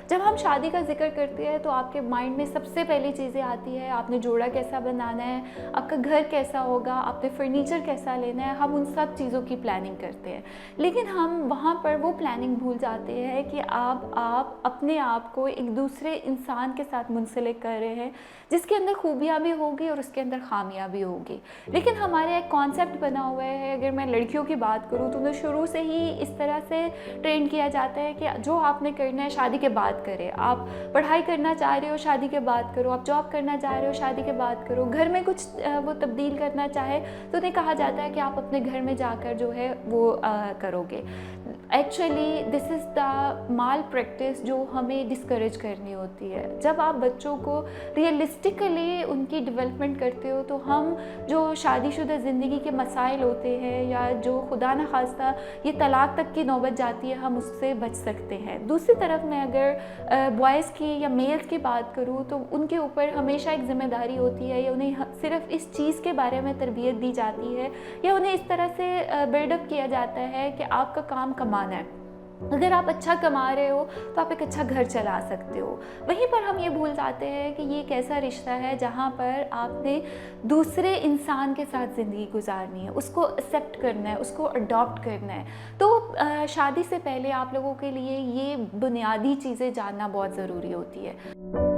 جب ہم شادی کا ذکر کرتے ہیں تو آپ کے مائنڈ میں سب سے پہلی چیزیں آتی ہے، آپ نے جوڑا کیسا بنانا ہے، آپ کا گھر کیسا ہوگا، آپ نے فرنیچر کیسا لینا ہے، ہم ان سب چیزوں کی پلاننگ کرتے ہیں۔ لیکن ہم وہاں پر وہ پلاننگ بھول جاتے ہیں کہ آپ اپنے آپ کو ایک دوسرے انسان کے ساتھ منسلک کر رہے ہیں، جس کے اندر خوبیاں بھی ہوگی اور اس کے اندر خامیاں بھی ہوگی۔ لیکن ہمارے ایک کانسیپٹ بنا ہوا ہے، اگر میں لڑکیوں کی بات کروں تو انہیں شروع سے ہی اس طرح سے ٹرین کیا جاتا ہے کہ جو آپ نے کرنا ہے شادی کے بعد کرے، آپ پڑھائی کرنا چاہ رہے ہو شادی کے بعد کرو، آپ جاب کرنا چاہ رہے ہو شادی کے بعد کرو، گھر میں کچھ وہ تبدیل کرنا چاہے تو انہیں کہا جاتا ہے کہ آپ اپنے گھر میں جا کر جو ہے وہ کرو گے۔ Actually this is the mall practice جو ہمیں ڈسکریج کرنی ہوتی ہے۔ جب آپ بچوں کو ریئلسٹکلی ان کی ڈیولپمنٹ کرتے ہو تو ہم جو شادی شدہ زندگی کے مسائل ہوتے ہیں یا جو خدا نخواستہ یہ طلاق تک کی نوبت جاتی ہے، ہم اس سے بچ سکتے ہیں۔ دوسری طرف میں اگر بوائز کی یا میلز کی بات کروں تو ان کے اوپر ہمیشہ ایک ذمہ داری ہوتی ہے، یا انہیں صرف اس چیز کے بارے میں تربیت دی جاتی ہے یا انہیں اس طرح سے بلڈ اپ کیا جاتا ہے کہ آپ کا کام کمانا ہے، اگر آپ اچھا کما رہے ہو تو آپ ایک اچھا گھر چلا سکتے ہو۔ وہیں پر ہم یہ بھول جاتے ہیں کہ یہ ایک ایسا رشتہ ہے جہاں پر آپ نے دوسرے انسان کے ساتھ زندگی گزارنی ہے، اس کو ایکسیپٹ کرنا ہے، اس کو اڈاپٹ کرنا ہے۔ تو شادی سے پہلے آپ لوگوں کے لیے یہ بنیادی چیزیں جاننا بہت ضروری ہوتی ہے۔